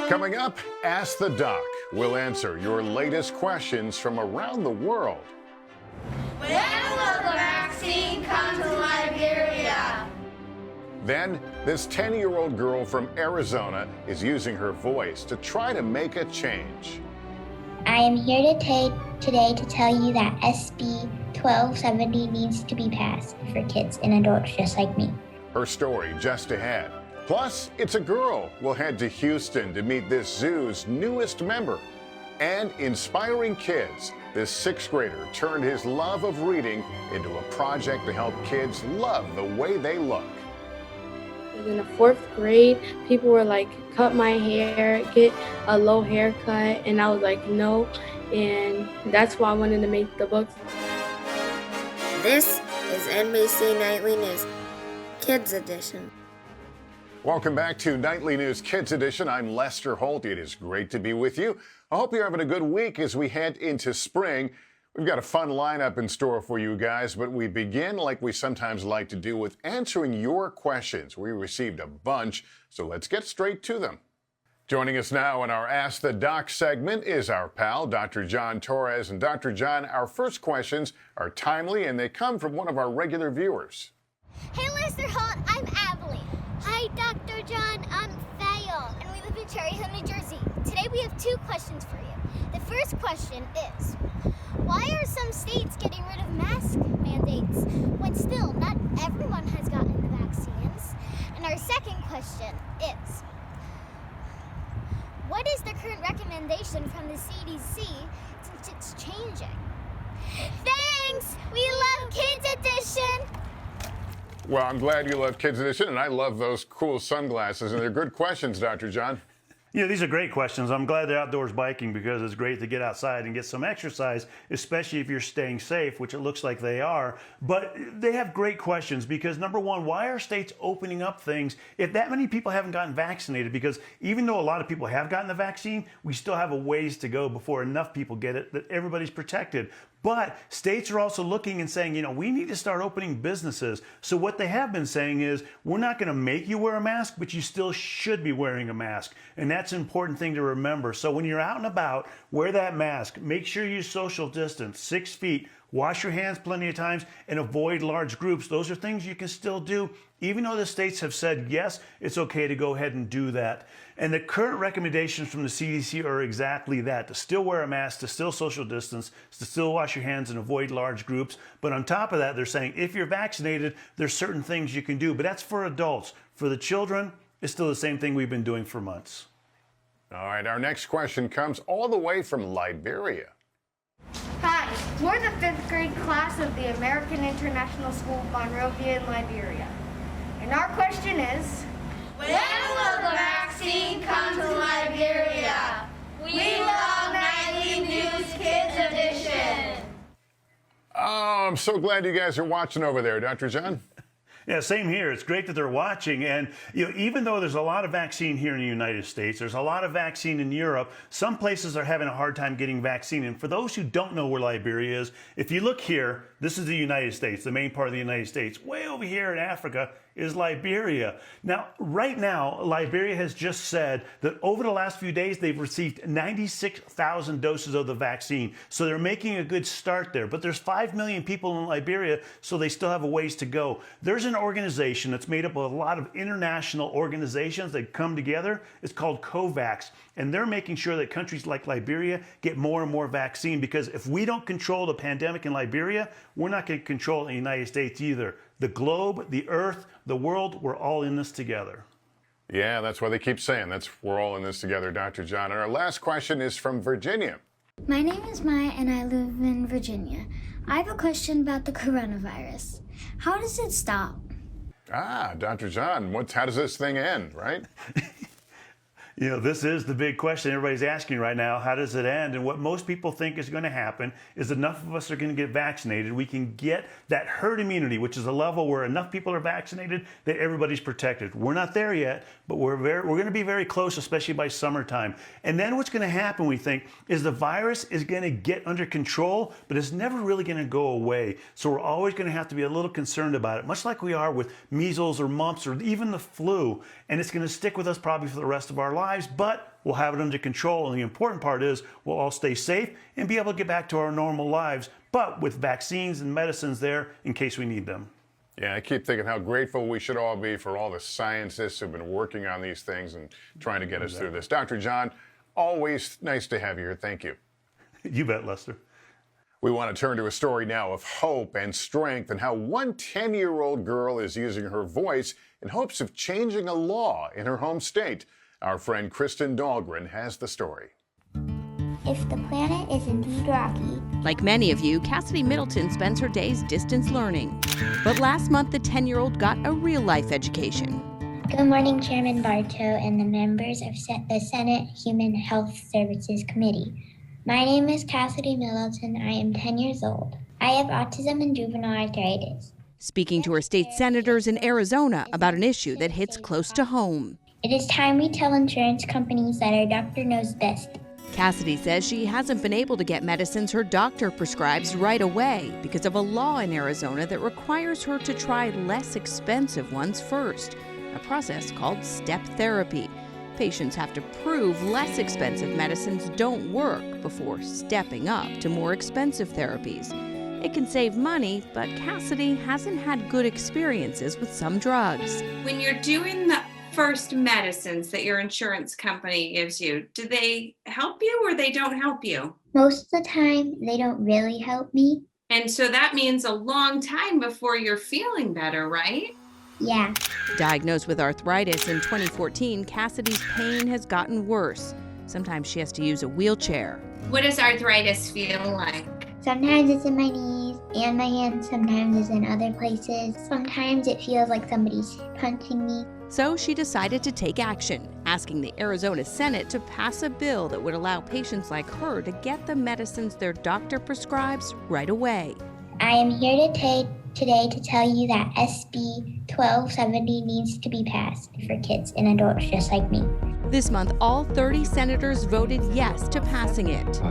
Coming up, Ask the Doc. We'll answer your latest questions from around the world. When will the vaccine come to Liberia? Then, this 10-year-old girl from Arizona is using her voice to try to make a change. I am here today to tell you that SB 1270 needs to be passed for kids and adults just like me. Her story just ahead. Plus, it's a girl. We'll head to Houston to meet this zoo's newest member. And inspiring kids. This sixth grader turned his love of reading into a project to help kids love the way they look. In the fourth grade, people were like, cut my hair, get a low haircut, and I was like, no, and that's why I wanted to make the book. This is NBC Nightly News, Kids Edition. Welcome back to Nightly News Kids Edition. I'm Lester Holt. It is great to be with you. I hope you're having a good week as we head into spring. We've got a fun lineup in store for you guys, but we begin like we sometimes like to do with answering your questions. We received a bunch, so let's get straight to them. Joining us now in our Ask the Doc segment is our pal, Dr. John Torres. And Dr. John, our first questions are timely and they come from one of our regular viewers. Hey, Lester Holt, I'm Abilene. Hi, Dr. John, I'm Thayil, and we live in Cherry Hill, New Jersey. Today we have two questions for you. The first question is, why are some states getting rid of mask mandates when still not everyone has gotten the vaccines? And our second question is, what is the current recommendation from the CDC since it's changing? Thanks! We love Kids Edition! Well, I'm glad you love Kids Edition, and I love those cool sunglasses, and they're good questions, Dr. John. Yeah, these are great questions. I'm glad they're outdoors biking because it's great to get outside and get some exercise, especially if you're staying safe, which it looks like they are. But they have great questions because, number one, why are states opening up things if that many people haven't gotten vaccinated? Because even though a lot of people have gotten the vaccine, we still have a ways to go before enough people get it that everybody's protected. But states are also looking and saying, we need to start opening businesses. So what they have been saying is, we're not going to make you wear a mask, but you still should be wearing a mask. And that's an important thing to remember. So when you're out and about, wear that mask. Make sure you social distance, 6 feet. Wash your hands plenty of times and avoid large groups. Those are things you can still do, even though the states have said, yes, it's okay to go ahead and do that. And the current recommendations from the CDC are exactly that, to still wear a mask, to still social distance, to still wash your hands and avoid large groups. But on top of that, they're saying if you're vaccinated, there's certain things you can do. But that's for adults. For the children, it's still the same thing we've been doing for months. All right, our next question comes all the way from Liberia. Hi, we're the 5th grade class of the American International School, Monrovia in Liberia. And our question is, When will the vaccine come to Liberia? We love Nightly News Kids Edition. Oh, I'm so glad you guys are watching over there, Dr. John. Yeah, same here. It's great that they're watching. And even though there's a lot of vaccine here in the United States, there's a lot of vaccine in Europe, some places are having a hard time getting vaccine. And for those who don't know where Liberia is, if you look here, this is the United States, the main part of the United States. Way over here in Africa is Liberia. Now, right now, Liberia has just said that over the last few days, they've received 96,000 doses of the vaccine. So they're making a good start there. But there's 5 million people in Liberia, so they still have a ways to go. There's an organization that's made up of a lot of international organizations that come together. It's called COVAX. And they're making sure that countries like Liberia get more and more vaccine, because if we don't control the pandemic in Liberia, we're not going to control it in the United States either. The globe, the earth, the world, we're all in this together. Yeah, that's why they keep saying we're all in this together, Dr. John. And our last question is from Virginia. My name is Maya and I live in Virginia. I have a question about the coronavirus. How does it stop? Ah, Dr. John, how does this thing end, right? This is the big question everybody's asking right now. How does it end? And what most people think is going to happen is enough of us are going to get vaccinated. We can get that herd immunity, which is a level where enough people are vaccinated that everybody's protected. We're not there yet, but we're going to be very close, especially by summertime. And then what's going to happen, we think, is the virus is going to get under control, but it's never really going to go away. So we're always going to have to be a little concerned about it, much like we are with measles or mumps or even the flu. And it's going to stick with us probably for the rest of our lives. lives, but we'll have it under control. And the important part is we'll all stay safe and be able to get back to our normal lives, but with vaccines and medicines there in case we need them. Yeah, I keep thinking how grateful we should all be for all the scientists who've been working on these things and trying to get us through this. Dr. John, always nice to have you here. Thank you. You bet, Lester. We want to turn to a story now of hope and strength and how one 10-year-old girl is using her voice in hopes of changing a law in her home state. Our friend Kristen Dahlgren has the story. If the planet is indeed rocky, like many of you, Cassidy Middleton spends her days distance learning. But last month, the 10-year-old got a real-life education. good morning, Chairman Bartow and the members of the Senate Human Health Services Committee. My name is Cassidy Middleton. I am 10 years old. I have autism and juvenile arthritis. Speaking to her state senators in Arizona about an issue that hits close to home. It is time we tell insurance companies that our doctor knows best. Cassidy says she hasn't been able to get medicines her doctor prescribes right away because of a law in Arizona that requires her to try less expensive ones first, a process called step therapy. Patients have to prove less expensive medicines don't work before stepping up to more expensive therapies. It can save money, but Cassidy hasn't had good experiences with some drugs. When you're doing the first medicines that your insurance company gives you, do they help you or they don't help you? Most of the time, they don't really help me. And so that means a long time before you're feeling better, right? Yeah. Diagnosed with arthritis in 2014, Cassidy's pain has gotten worse. Sometimes she has to use a wheelchair. What does arthritis feel like? Sometimes it's in my knees and my hands. Sometimes it's in other places. Sometimes it feels like somebody's punching me. So she decided to take action, asking the Arizona Senate to pass a bill that would allow patients like her to get the medicines their doctor prescribes right away. I am here today to tell you that SB 1270 needs to be passed for kids and adults just like me. This month, all 30 senators voted yes to passing it.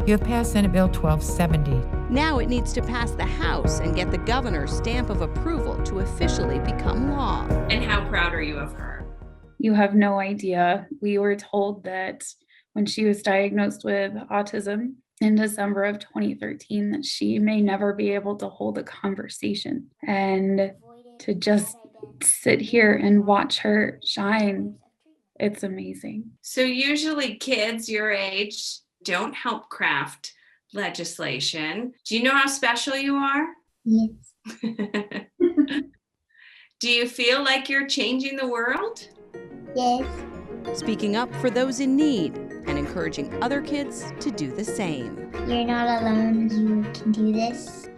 You have passed Senate Bill 1270. Now it needs to pass the House and get the governor's stamp of approval to officially become law. And how proud are you of her? You have no idea. We were told that when she was diagnosed with autism in December of 2013, that she may never be able to hold a conversation. And to just sit here and watch her shine, it's amazing. So usually kids your age don't help craft legislation. Do you know how special you are? Yes. Do you feel like you're changing the world? Yes. Speaking up for those in need and encouraging other kids to do the same. You're not alone. You can do this.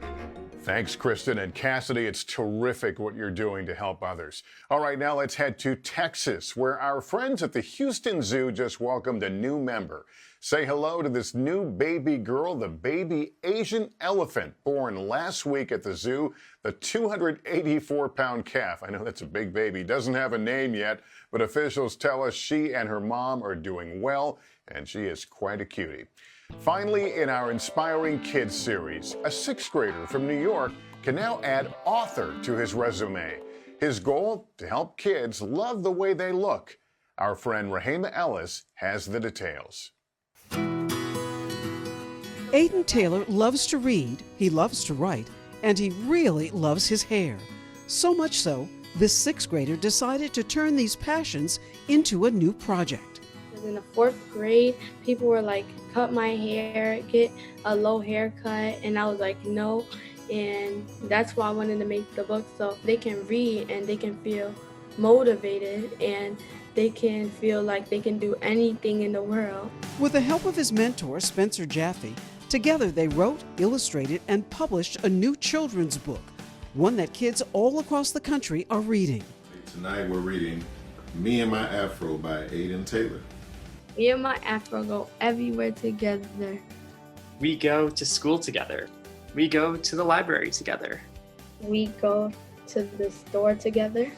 Thanks, Kristen and Cassidy. It's terrific what you're doing to help others. All right, now let's head to Texas, where our friends at the Houston Zoo just welcomed a new member. Say hello to this new baby girl, the baby Asian elephant, born last week at the zoo, the 284-pound calf. I know that's a big baby. Doesn't have a name yet, but officials tell us she and her mom are doing well, and she is quite a cutie. Finally, in our Inspiring Kids series, a sixth grader from New York can now add author to his resume. His goal? To help kids love the way they look. Our friend Rahema Ellis has the details. Aiden Taylor loves to read, he loves to write, and he really loves his hair. So much so, this sixth grader decided to turn these passions into a new project. In the fourth grade, people were like, cut my hair, get a low haircut, and I was like, no. And that's why I wanted to make the book, so they can read and they can feel motivated and they can feel like they can do anything in the world. With the help of his mentor, Spencer Jaffe, together they wrote, illustrated, and published a new children's book, one that kids all across the country are reading. Tonight we're reading Me and My Afro by Aiden Taylor. Me and my afro go everywhere together. We go to school together. We go to the library together. We go to the store together.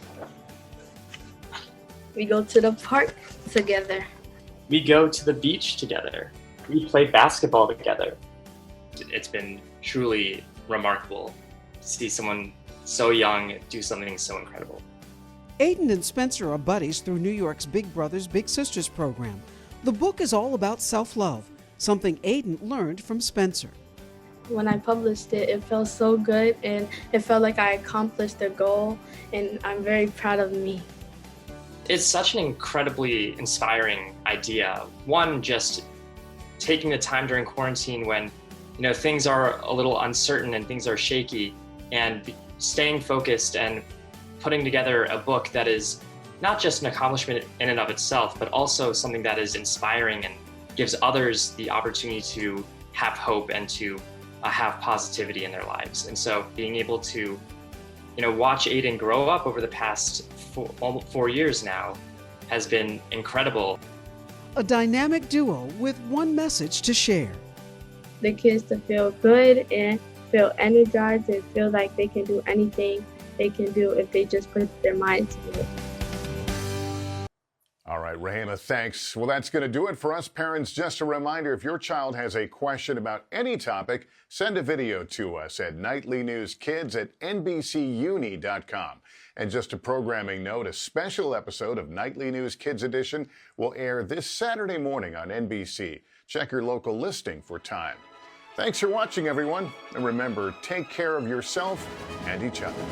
We go to the park together. We go to the beach together. We play basketball together. It's been truly remarkable to see someone so young do something so incredible. Aiden and Spencer are buddies through New York's Big Brothers Big Sisters program. The book is all about self-love, something Aiden learned from Spencer. When I published it, it felt so good and it felt like I accomplished a goal, and I'm very proud of me. It's such an incredibly inspiring idea. One, just taking the time during quarantine when, things are a little uncertain and things are shaky, and staying focused and putting together a book that is not just an accomplishment in and of itself, but also something that is inspiring and gives others the opportunity to have hope and to have positivity in their lives. And so being able to, watch Aiden grow up over the past 4 years now has been incredible. A dynamic duo with one message to share. The kids to feel good and feel energized and feel like they can do anything they can do if they just put their mind to it. All right, Rahema, thanks. Well, that's going to do it for us parents. Just a reminder, if your child has a question about any topic, send a video to us at nightlynewskids@nbcuni.com. And just a programming note, a special episode of Nightly News Kids Edition will air this Saturday morning on NBC. Check your local listing for time. Thanks for watching, everyone. And remember, take care of yourself and each other.